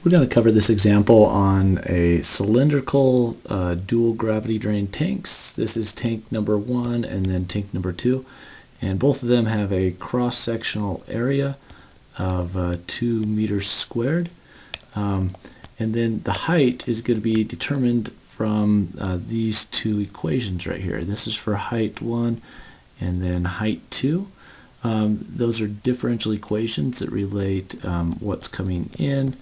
We're going to cover this example on a cylindrical dual gravity drain tanks. This is tank number 1 and then tank number 2, and both of them have a cross-sectional area of 2 meters squared, and then the height is going to be determined from these two equations right here. This is for height 1 and then height 2. Those are differential equations that relate what's coming in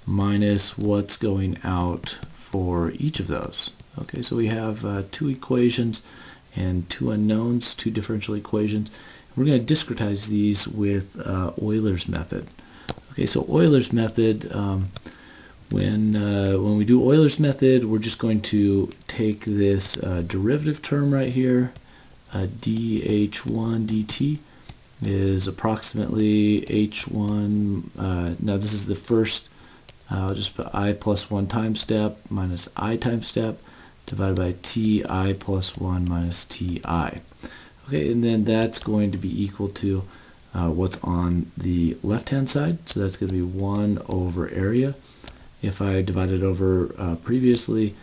minus what's going out for each of those. Okay, so we have two equations and two unknowns, two differential equations. We're going to discretize these with Euler's method. Okay, so Euler's method, when we do Euler's method, we're just going to take this derivative term right here, dh1 dt is approximately h1, now this is the first, I'll just put I plus 1 time step minus I time step divided by ti plus 1 minus ti. Okay, and then that's going to be equal to what's on the left-hand side, so that's going to be 1 over area. If I divide it over previously,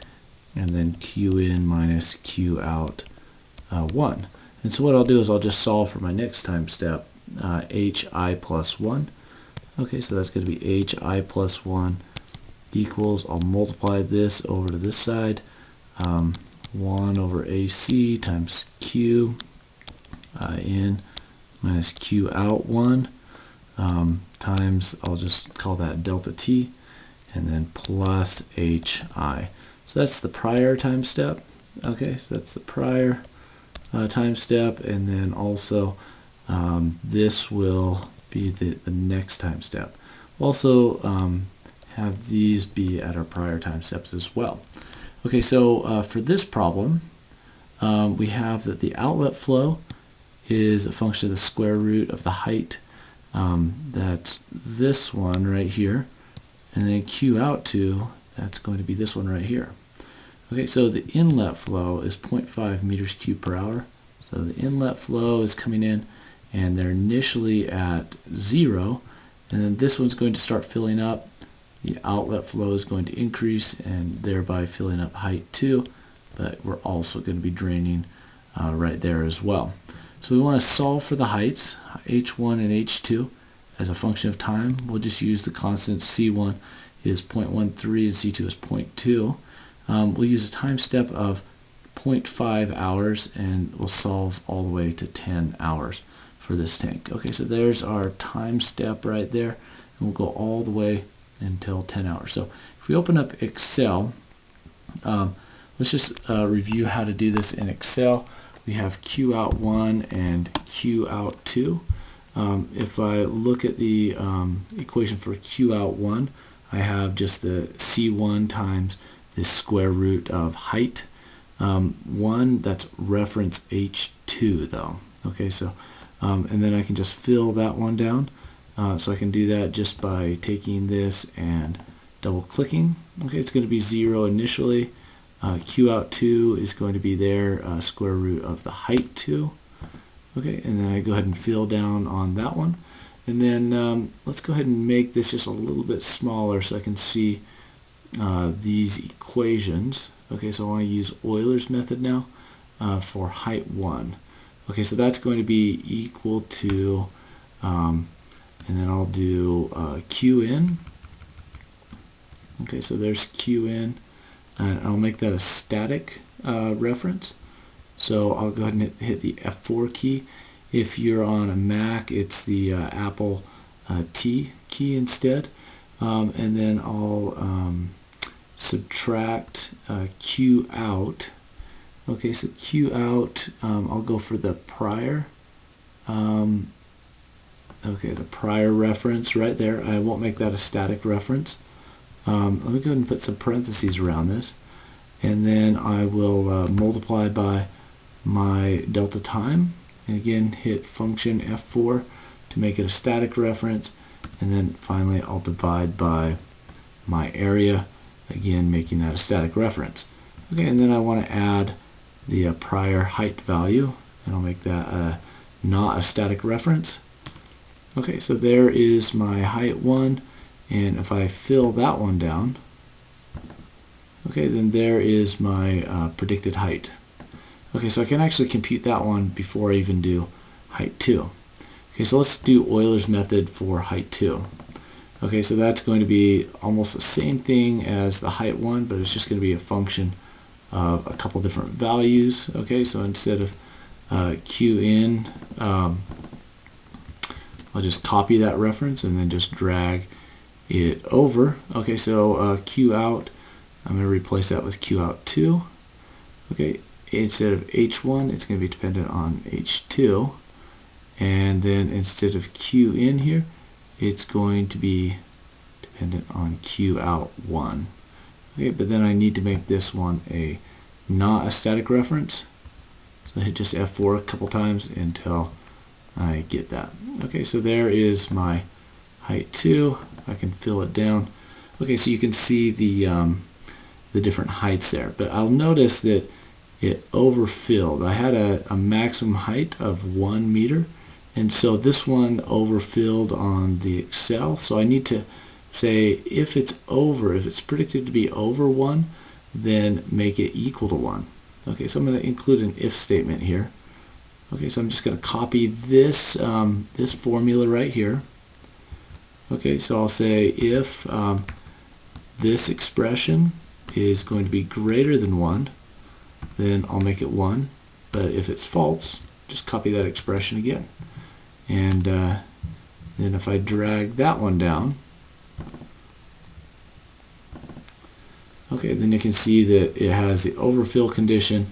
and then q in minus q out 1. And so what I'll do is I'll just solve for my next time step, hi plus 1. Okay, so that's going to be hi plus 1 equals, I'll multiply this over to this side, 1 over ac times q in minus q out 1 times, I'll just call that delta t, and then plus hi. So that's the prior time step. Okay, so that's the prior time step, and then also this will be the next time step. We'll also have these be at our prior time steps as well. Okay, so for this problem, we have that the outlet flow is a function of the square root of the height. That's this one right here, and then q out 2, that's going to be this one right here. Okay, so the inlet flow is 0.5 meters cubed per hour. So the inlet flow is coming in, and they're initially at 0, and then this one's going to start filling up. The outlet flow is going to increase, and thereby filling up height 2, but we're also going to be draining right there as well. So we want to solve for the heights, h1 and h2, as a function of time. We'll just use the constant c1 is 0.13 and c2 is 0.2. We'll use a time step of 0.5 hours, and we'll solve all the way to 10 hours for this tank. Okay, so there's our time step right there, and we'll go all the way until 10 hours. So if we open up Excel, let's just review how to do this in Excel. We have q out 1 and q out 2. If I look at the equation for q out 1, I have just the c1 times the square root of height 1, that's reference h2 though. Okay, so and then I can just fill that one down. So I can do that just by taking this and double clicking. Okay, it's going to be 0 initially. Q out 2 is going to be there, square root of the height 2. Okay, and then I go ahead and fill down on that one. And then let's go ahead and make this just a little bit smaller so I can see these equations. Okay, so I want to use Euler's method now for height 1. Okay, so that's going to be equal to, and then I'll do q in. Okay, so there's q in, and I'll make that a static reference. So I'll go ahead and hit the F4 key. If you're on a Mac, it's the Apple T key instead. And then I'll subtract q out. Okay, so q out, I'll go for the prior. Okay, the prior reference right there. I won't make that a static reference. Let me go ahead and put some parentheses around this, and then I will multiply by my delta time, and again hit function F4 to make it a static reference, and then finally I'll divide by my area, again making that a static reference. Okay, and then I want to add the prior height value, and I'll make that not a static reference. Okay, so there is my height 1 And if I fill that one down, okay, then there is my predicted height. Okay, so I can actually compute that one before I even do height 2. Okay, so let's do Euler's method for height 2. Okay, so that's going to be almost the same thing as the height one, but it's just going to be a function of a couple different values. Okay, so instead of q in, I'll just copy that reference and then just drag it over. Okay, so q out, I'm going to replace that with q out 2. Okay, instead of h1, it's going to be dependent on h2. And then instead of q in here, it's going to be dependent on q out 1. Okay, but then I need to make this one not a static reference. So I hit just F4 a couple times until I get that. Okay, so there is my height 2. I can fill it down. Okay, so you can see the different heights there. But I'll notice that it overfilled. I had a maximum height of 1 meter. And so this one overfilled on the Excel. So I need to say if it's predicted to be over 1, then make it equal to 1. Okay, so I'm going to include an if statement here. Okay, so I'm just going to copy this this formula right here. Okay, so I'll say if this expression is going to be greater than 1, then I'll make it 1. But if it's false, just copy that expression again. And then if I drag that one down, okay, then you can see that it has the overfill condition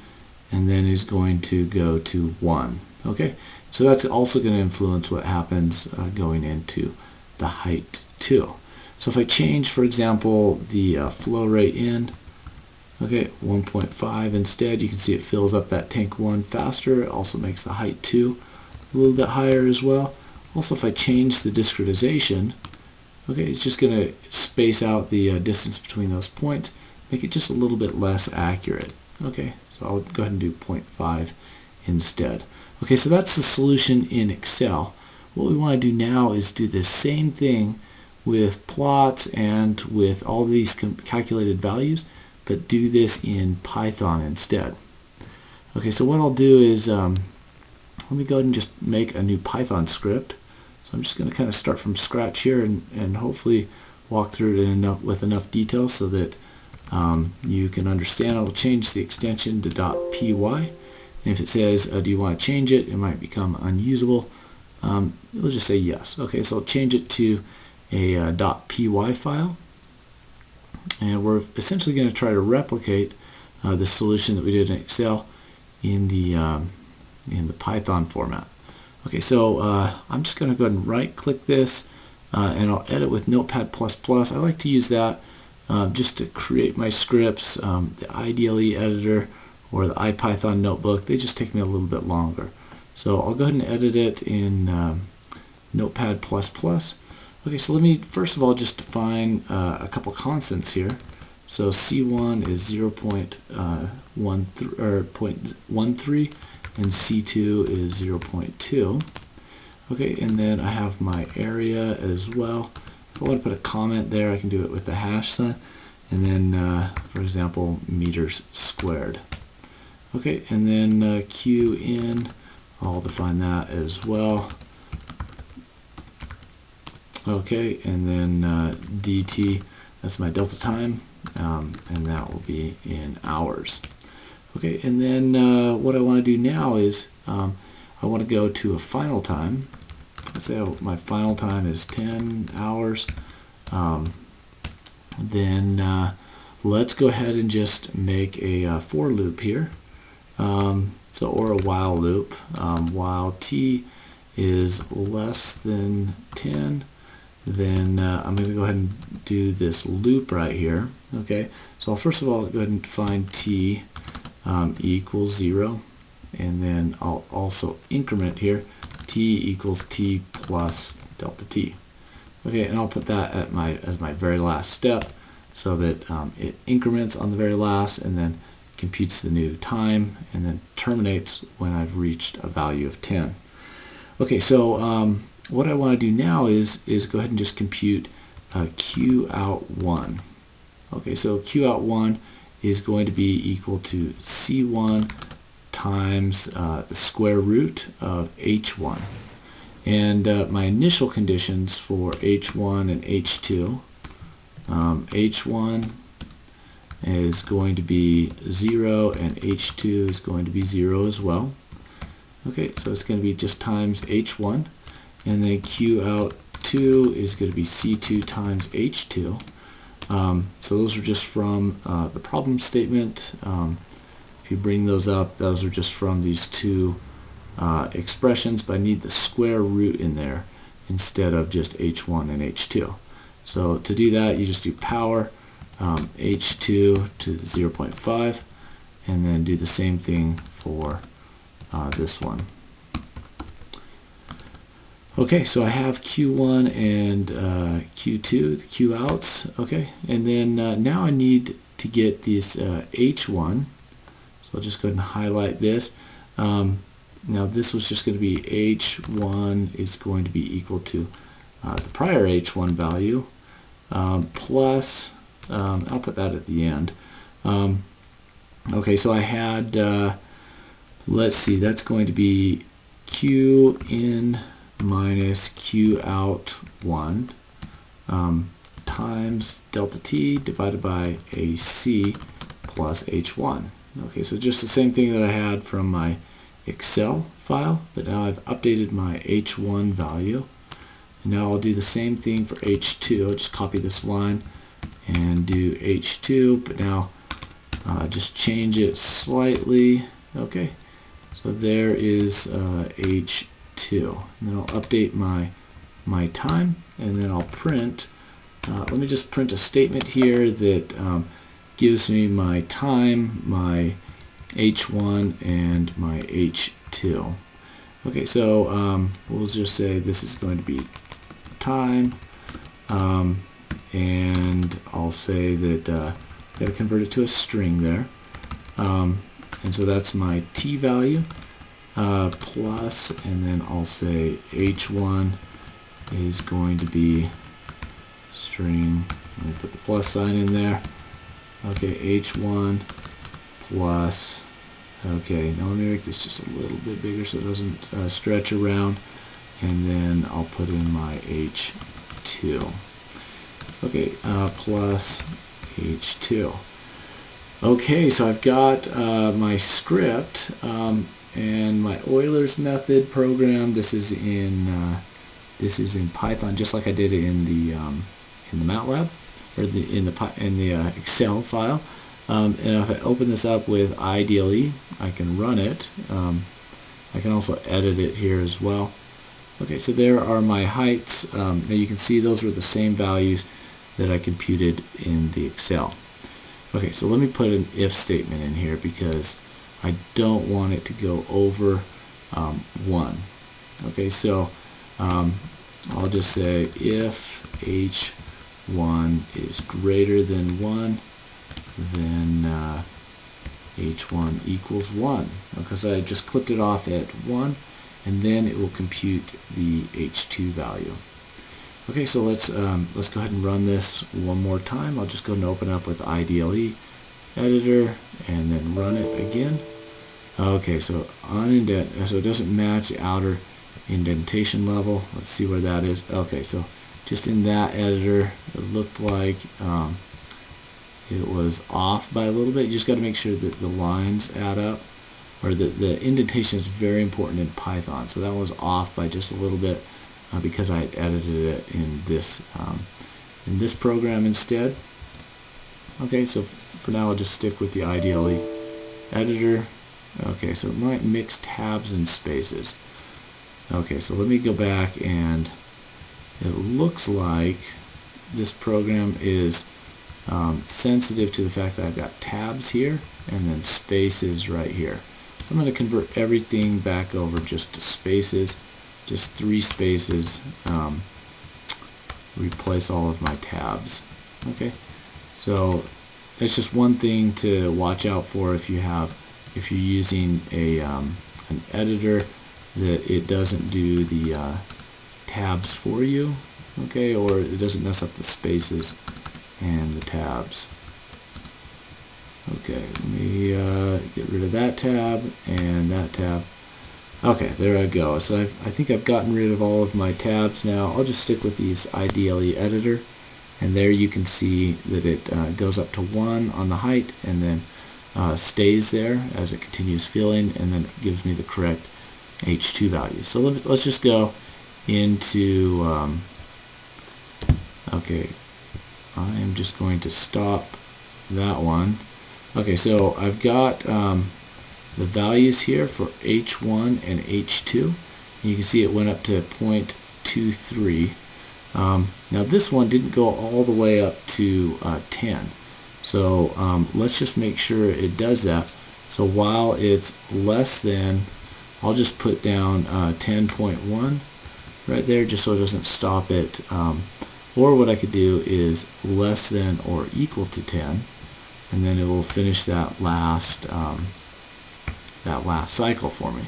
and then is going to go to 1. Okay, so that's also going to influence what happens going into the height 2. So if I change, for example, the flow rate in, okay, 1.5 instead, you can see it fills up that tank 1 faster. It also makes the height 2 a little bit higher as well. Also, if I change the discretization, okay, it's just going to space out the distance between those points, make it just a little bit less accurate. Okay, so I'll go ahead and do 0.5 instead. Okay, so that's the solution in Excel. What we want to do now is do the same thing with plots and with all these calculated values, but do this in Python instead. Okay, so what I'll do is let me go ahead and just make a new Python script. So I'm just going to kind of start from scratch here and hopefully walk through it with enough detail so that you can understand. I'll change the extension to .py. And if it says, do you want to change it? It might become unusable. We'll just say yes. Okay, so I'll change it to a .py file. And we're essentially going to try to replicate the solution that we did in Excel in the Python format. Okay, so I'm just going to go ahead and right-click this, and I'll edit with Notepad++. I like to use that just to create my scripts. The IDLE editor or the IPython notebook, they just take me a little bit longer. So I'll go ahead and edit it in Notepad++. Okay, so let me first of all just define a couple constants here. So C1 is 0.13 and C2 is 0.2. Okay, and then I have my area as well. If I want to put a comment there, I can do it with the hash sign, and then for example, meters squared. Okay, and then Q in, I'll define that as well. Okay, and then dt, that's my delta time, and that will be in hours. Okay, and then what I want to do now is I want to go to a final time. Let's say my final time is 10 hours. Then let's go ahead and just make a for loop here. Or a while loop. While t is less than 10, then I'm going to go ahead and do this loop right here. Okay, so I'll first of all go ahead and define t equals 0, and then I'll also increment here t equals t plus delta t. Okay, and I'll put that at as my very last step so that it increments on the very last and then computes the new time and then terminates when I've reached a value of 10. Okay, so what I want to do now is go ahead and just compute Qout1. Okay, so Qout1 is going to be equal to C1 times the square root of H1. And my initial conditions for H1 and H2, H1 is going to be 0 and H2 is going to be 0 as well. Okay, so it's going to be just times H1, and then Qout2 is going to be C2 times H2. So those are just from the problem statement. If you bring those up, those are just from these two expressions, but I need the square root in there instead of just H1 and H2. So to do that, you just do power H2 to the 0.5, and then do the same thing for this one. Okay, so I have Q1 and Q2, the Qouts. Okay, and then now I need to get this H1. So I'll just go ahead and highlight this. Now this was just going to be H1 is going to be equal to the prior H1 value plus, I'll put that at the end. Okay, so I had, let's see, that's going to be Q in minus Qout1 times delta t divided by AC plus H1. Okay, so just the same thing that I had from my Excel file, but now I've updated my H1 value. And now I'll do the same thing for H2. I'll just copy this line and do H2, but now just change it slightly. Okay, so there is H2. And then I'll update my time, and then I'll print. Let me just print a statement here that gives me my time, my H1, and my H2. Okay, so we'll just say this is going to be time, and I'll say that I've got to convert it to a string there. And so that's my t value plus, and then I'll say H1 is going to be string. Let me put the plus sign in there. Okay, H1 plus. Okay, now let me make this just a little bit bigger so it doesn't stretch around, and then I'll put in my H2. Okay, plus H2. Okay, so I've got my script and my Euler's method program. This is in Python, just like I did it in the MATLAB or in the Excel file. And if I open this up with IDLE, I can run it. I can also edit it here as well. Okay, so there are my heights. Now you can see those were the same values that I computed in the Excel. Okay, so let me put an if statement in here because I don't want it to go over 1. Okay, so I'll just say if H1 is greater than 1, then H1 equals 1, because I just clipped it off at 1, and then it will compute the H2 value. Okay, so let's go ahead and run this one more time. I'll just go ahead and open up with IDLE editor and then run it again. Okay, so on indent, so it doesn't match the outer indentation level. Let's see where that is. Okay, so just in that editor, it looked like it was off by a little bit. You just got to make sure that the lines add up, or the indentation is very important in Python. So that was off by just a little bit because I edited it in this program instead. Okay, so for now I'll just stick with the IDLE editor. Okay, so it might mix tabs and spaces. Okay, so let me go back, and it looks like this program is sensitive to the fact that I've got tabs here and then spaces right here. So I'm going to convert everything back over just to spaces, just 3 spaces, replace all of my tabs. Okay, so that's just one thing to watch out for if you're using an editor, that it doesn't do the tabs for you. okay, or it doesn't mess up the spaces and the tabs. Okay, let me get rid of that tab and that tab. Okay, there I go. So I think I've gotten rid of all of my tabs now. I'll just stick with these IDLE editor, and there you can see that it goes up to 1 on the height and then stays there as it continues filling, and then it gives me the correct H2 value. So let's just go into, okay, I am just going to stop that one. Okay, so I've got the values here for H1 and H2. And you can see it went up to 0.23. Now this one didn't go all the way up to 10. So let's just make sure it does that. So while it's less than, I'll just put down 10.1 right there just so it doesn't stop it. Or what I could do is less than or equal to 10, and then it will finish that last cycle for me.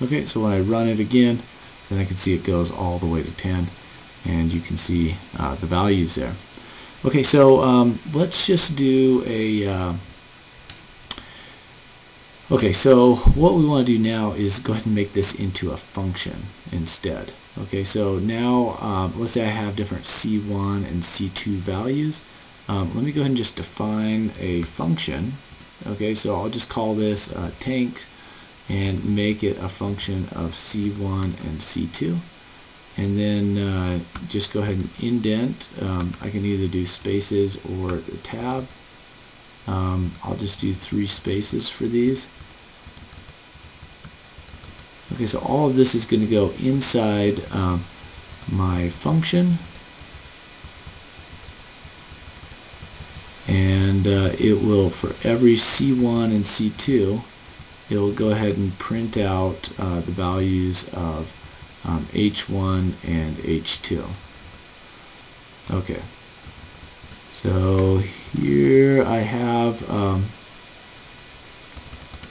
Okay, so when I run it again, then I can see it goes all the way to 10, and you can see the values there. Okay, so let's just do a okay, so what we want to do now is go ahead and make this into a function instead. Okay, so now let's say I have different C1 and C2 values. Let me go ahead and just define a function. Okay, so I'll just call this tank and make it a function of C1 and C2. And then just go ahead and indent. I can either do spaces or a tab. I'll just do 3 spaces for these. Okay, so all of this is going to go inside my function, and it will, for every C1 and C2, it will go ahead and print out the values of H1 and H2. Okay, so here I have, I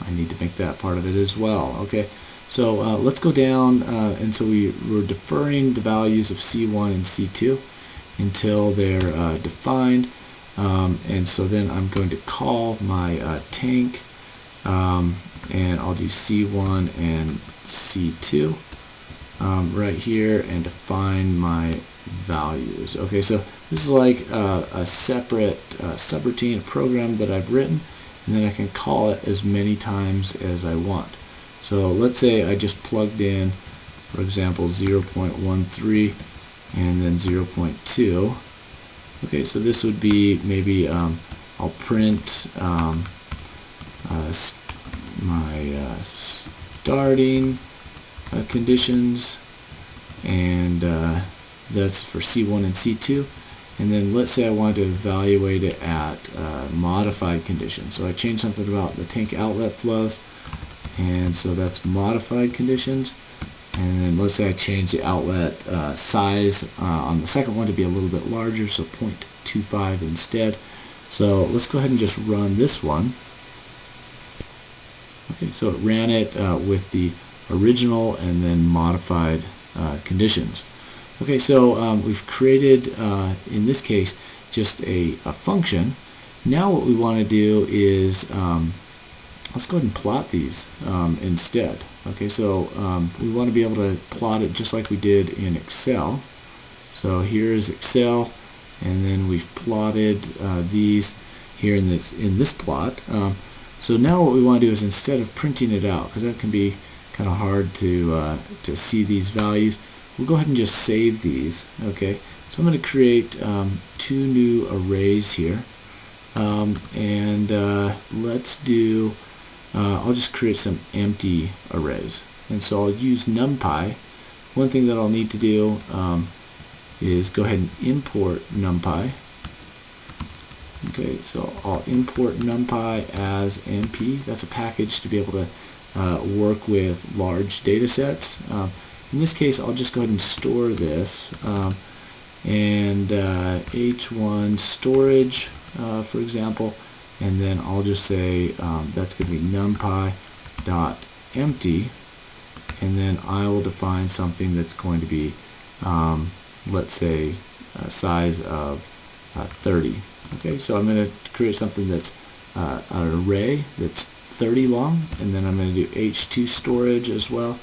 need to make that part of it as well. Okay. So let's go down, and so we're deferring the values of C1 and C2 until they're defined, and so then I'm going to call my tank, and I'll do C1 and C2 right here and define my values. Okay, so this is like a separate subroutine, a program that I've written, and then I can call it as many times as I want. So let's say I just plugged in, for example, 0.13 and then 0.2. Okay, so this would be maybe I'll print my starting conditions, and that's for C1 and C2. And then let's say I want to evaluate it at modified conditions. So I changed something about the tank outlet flows, and so that's modified conditions. And then let's say I change the outlet size on the second one to be a little bit larger, so 0.25 instead. So let's go ahead and just run this one. Okay, so it ran it with the original and then modified conditions. Okay, so we've created, in this case, just a function. Now what we want to do is let's go ahead and plot these instead. Okay, so we want to be able to plot it just like we did in Excel. So here's Excel, and then we've plotted these here in this plot. So now what we want to do is, instead of printing it out, because that can be kind of hard to see these values, we'll go ahead and just save these. Okay, so I'm going to create 2 new arrays here, and let's do. I'll just create some empty arrays, and so I'll use NumPy. One thing that I'll need to do is go ahead and import NumPy. Okay, so I'll import NumPy as NP. That's a package to be able to work with large data sets. In this case, I'll just go ahead and store this, and H1 storage, for example. And then I'll just say that's going to be numpy.empty, and then I will define something that's going to be let's say, a size of 30. Okay, so I'm going to create something that's an array that's 30 long, and then I'm going to do H2 storage as well,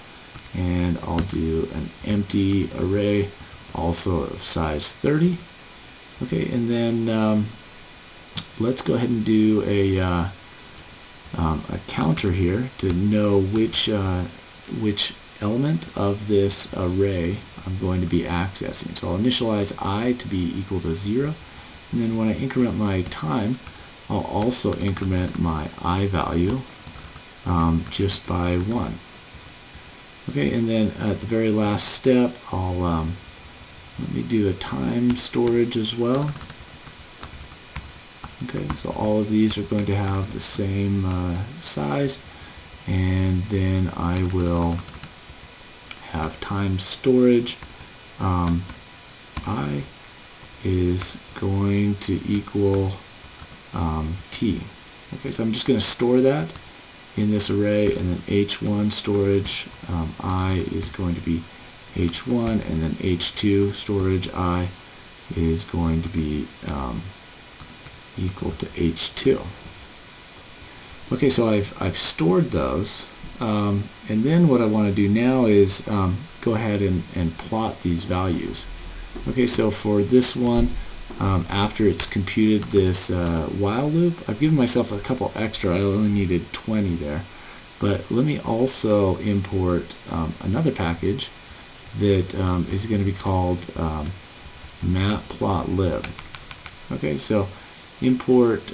and I'll do an empty array also of size 30. Okay, and then let's go ahead and do a counter here to know which element of this array I'm going to be accessing. So I'll initialize I to be equal to 0, and then when I increment my time, I'll also increment my I value just by 1. Okay, and then at the very last step, I'll let me do a time storage as well. Okay, so all of these are going to have the same size, and then I will have time storage. I is going to equal t. Okay, so I'm just going to store that in this array, and then h1 storage I is going to be h1, and then h2 storage I is going to be equal to h2. Okay, so I've stored those, and then what I want to do now is go ahead and plot these values. Okay, so for this one, after it's computed this while loop, I've given myself a couple extra. I only needed 20 there, but let me also import another package that is going to be called matplotlib. Okay, so import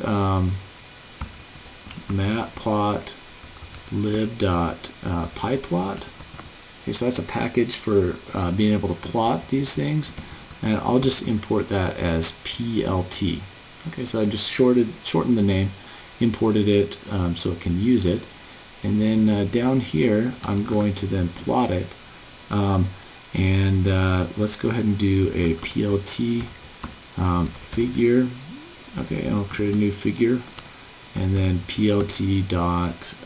matplotlib.pyplot. Okay, so that's a package for being able to plot these things, and I'll just import that as PLT. Okay, so I just shortened the name, imported it so it can use it, and then down here I'm going to then plot it, and let's go ahead and do a PLT figure. Okay, and I'll create a new figure, and then PLT dot,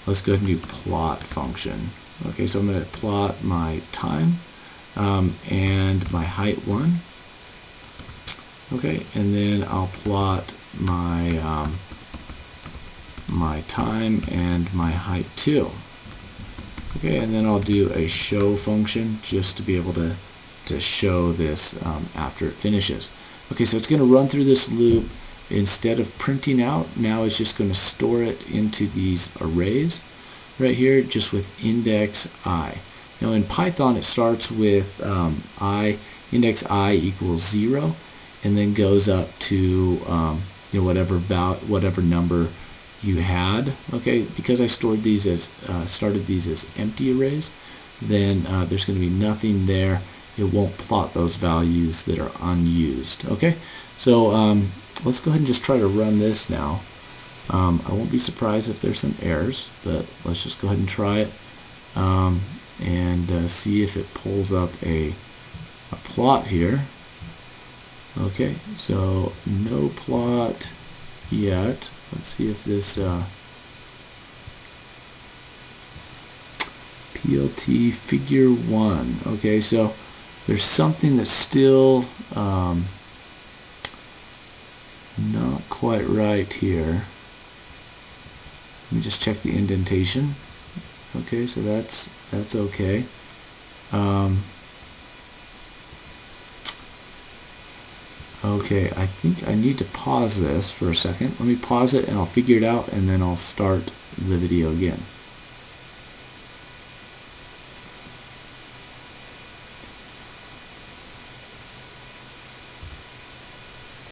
let's go ahead and do plot function. Okay, so I'm going to plot my time and my height 1. Okay, and then I'll plot my my time and my height 2. Okay, and then I'll do a show function just to be able to show this after it finishes. Okay, so it's going to run through this loop. Instead of printing out, now it's just going to store it into these arrays right here, just with index I. Now in Python, it starts with index I equals 0, and then goes up to whatever number you had. Okay, because I started these as empty arrays, then there's going to be nothing there. It won't plot those values that are unused. Okay, so let's go ahead and just try to run this now. I won't be surprised if there's some errors, but let's just go ahead and try it and see if it pulls up a plot here. Okay, so no plot yet. Let's see if this PLT figure 1. Okay, so there's something that's still not quite right here. Let me just check the indentation. Okay, so that's okay. Okay, I think I need to pause this for a second. Let me pause it and I'll figure it out, and then I'll start the video again.